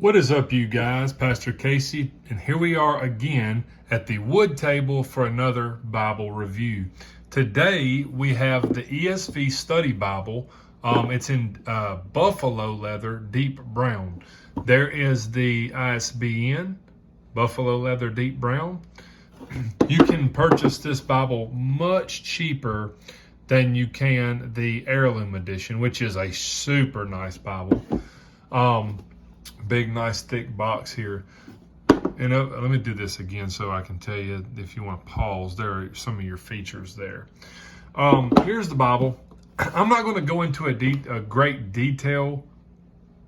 What is up, you guys? Pastor Casey, and here we are again at the wood table for another Bible review. Today we have the ESV Study Bible. It's in buffalo leather, deep brown. There is the ISBN, buffalo leather, deep brown. You can purchase this Bible much cheaper than you can the heirloom edition, which is a super nice Bible. Big, nice, thick box here. And let me do this again so I can tell you, if you want to pause, there are some of your features there. Here's the Bible. I'm not going to go into a great detail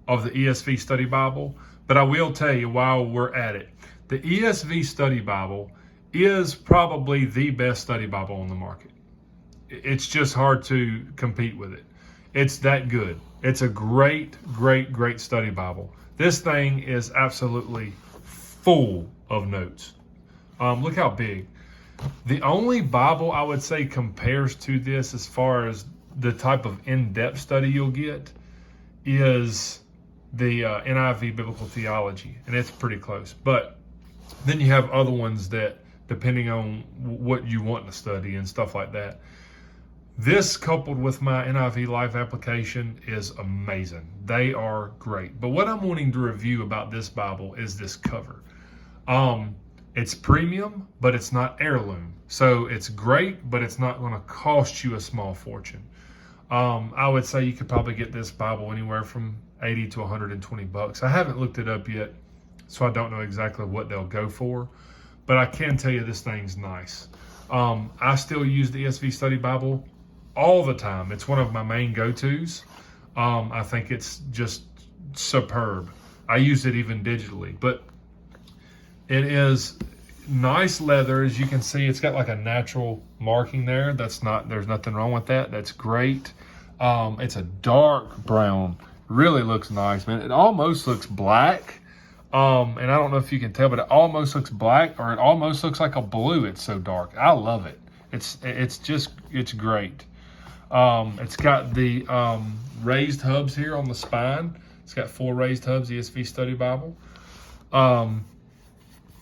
of the ESV Study Bible, but I will tell you while we're at it. The ESV Study Bible is probably the best study Bible on the market. It's just hard to compete with it. It's that good. It's a great, great, great study Bible. This thing is absolutely full of notes. Look how big. The only Bible I would say compares to this as far as the type of in-depth study you'll get is the NIV Biblical Theology, and it's pretty close. But then you have other ones that, depending on what you want to study and stuff like that. This, coupled with my NIV Life application, is amazing. They are great. But what I'm wanting to review about this Bible is this cover. It's premium, but it's not heirloom. So it's great, but it's not going to cost you a small fortune. I would say you could probably get this Bible anywhere from $80 to $120. I haven't looked it up yet, so I don't know exactly what they'll go for. But I can tell you this thing's nice. I still use the ESV Study Bible all the time. It's one of my main go-tos. I think it's just superb. I use it even digitally, but it is nice leather. As you can see, it's got like a natural marking there. There's nothing wrong with that. That's great. It's a dark brown. Really looks nice, man. It almost looks black. And I don't know if you can tell, but it almost looks black, or it almost looks like a blue. It's so dark. I love it. It's great. It's got the raised hubs here on the spine. It's got 4 raised hubs, ESV Study Bible.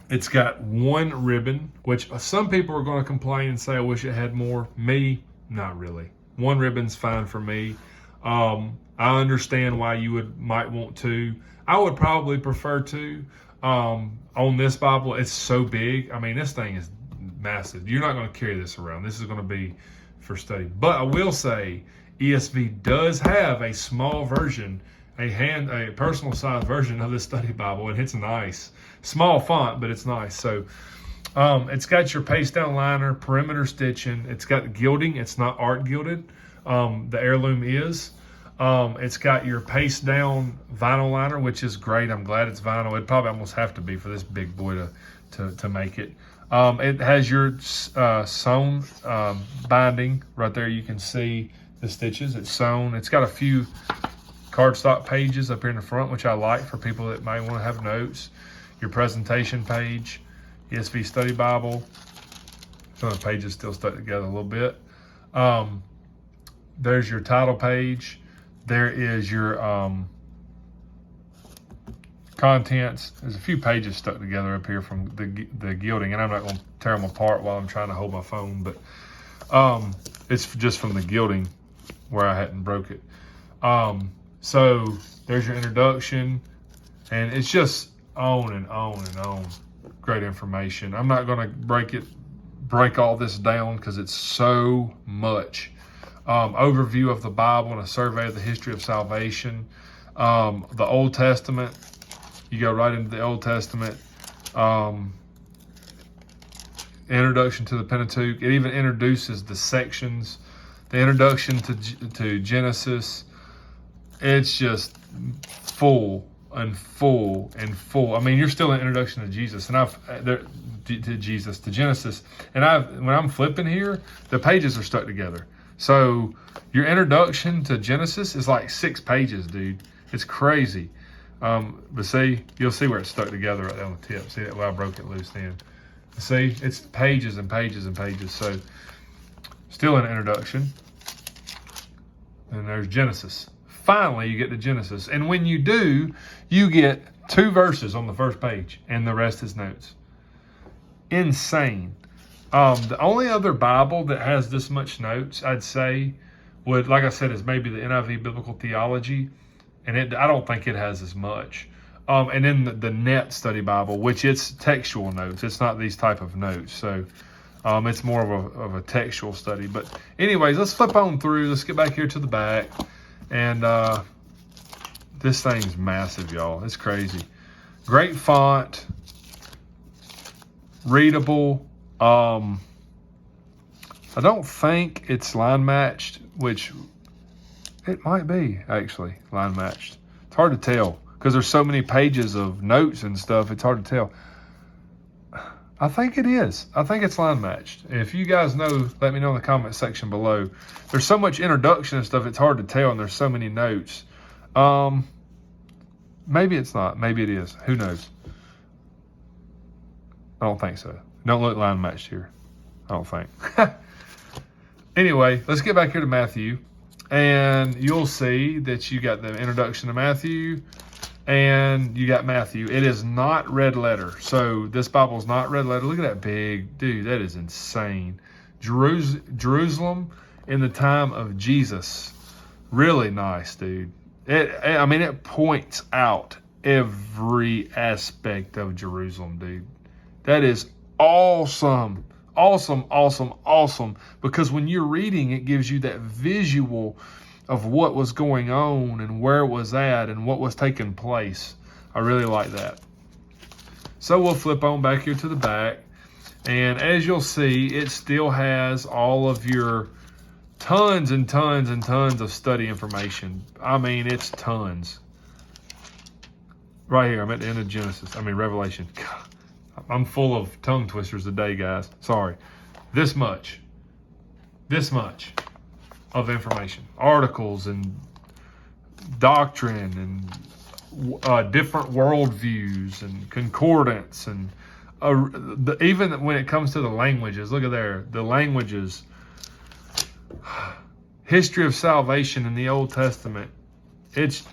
It's got one ribbon, which some people are going to complain and say, I wish it had more. Me, not really. One ribbon's fine for me. I understand why you might want 2. I would probably prefer 2. On this Bible, it's so big. I mean, this thing is massive. You're not going to carry this around. This is going to be for study. But I will say ESV does have a small version, a personal size version of the study Bible, and it's nice. Small font, but it's nice. So it's got your paste down liner, perimeter stitching. It's got gilding. It's not art gilded. The heirloom is. It's got your paste down vinyl liner, which is great. I'm glad it's vinyl. It'd probably almost have to be for this big boy to make it. It has your sewn binding right there. You can see the stitches. It's sewn. It's got a few cardstock pages up here in the front, which I like for people that might want to have notes. Your presentation page, ESV Study Bible. Some of the pages still stuck together a little bit. There's your title page. There is your contents. There's a few pages stuck together up here from the gilding, and I'm not going to tear them apart while I'm trying to hold my phone, but it's just from the gilding where I hadn't broke it. So there's your introduction, and it's just on and on and on. Great information. I'm not going to break all this down because it's so much. Overview of the Bible and a survey of the history of salvation. The Old Testament. You go right into the Old Testament. Introduction to the Pentateuch. It even introduces the sections. The introduction to Genesis. It's just full and full and full. I mean, you're still in introduction to Jesus, and to Genesis. And when I'm flipping here, the pages are stuck together. So your introduction to Genesis is like 6 pages, dude. It's crazy. But see, you'll see where it's stuck together right there on the tip. See that? Well, I broke it loose then. See, it's pages and pages and pages. So still an introduction. And there's Genesis. Finally, you get to Genesis. And when you do, you get 2 verses on the first page, and the rest is notes. Insane. The only other Bible that has this much notes, I'd say, would, like I said, is maybe the NIV Biblical Theology, and I don't think it has as much. And then the Net Study Bible, which it's textual notes. It's not these type of notes, so it's more of a textual study. But anyways, let's flip on through. Let's get back here to the back, and this thing's massive, y'all. It's crazy. Great font, readable. I don't think it's line matched, which it might be actually line matched. It's hard to tell because there's so many pages of notes and stuff. It's hard to tell. I think it is. I think it's line matched. If you guys know, let me know in the comment section below. There's so much introduction and stuff, it's hard to tell, and there's so many notes. Maybe it's not. Maybe it is. Who knows? I don't think so. Don't look line matched here. I don't think. Anyway, let's get back here to Matthew. And you'll see that you got the introduction to Matthew. And you got Matthew. It is not red letter. So this Bible is not red letter. Look at that big. Dude, that is insane. Jerusalem in the time of Jesus. Really nice, dude. It points out every aspect of Jerusalem, dude. That is awesome. Awesome, awesome, awesome. Because when you're reading, it gives you that visual of what was going on and where it was at and what was taking place. I really like that. So we'll flip on back here to the back. And as you'll see, it still has all of your tons and tons and tons of study information. I mean, it's tons. Right here, I'm at the end of Revelation. God, I'm full of tongue twisters today, guys. Sorry. This much of information. Articles and doctrine and different worldviews and concordance and even when it comes to the languages, look at there, the languages, history of salvation in the Old Testament. It's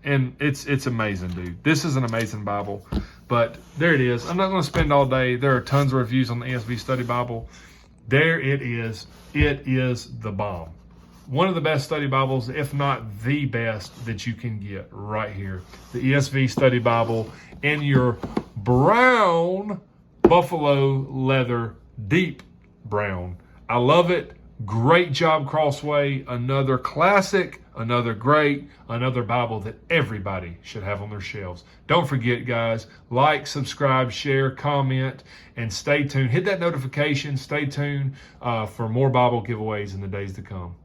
amazing, dude. This is an amazing Bible. But there it is. I'm not going to spend all day. There are tons of reviews on the ESV Study Bible. There it is. It is the bomb. One of the best study Bibles, if not the best, that you can get right here. The ESV Study Bible in your brown buffalo leather, deep brown. I love it. Great job, Crossway. Another classic, another great, another Bible that everybody should have on their shelves. Don't forget, guys, like, subscribe, share, comment, and stay tuned. Hit that notification. Stay tuned for more Bible giveaways in the days to come.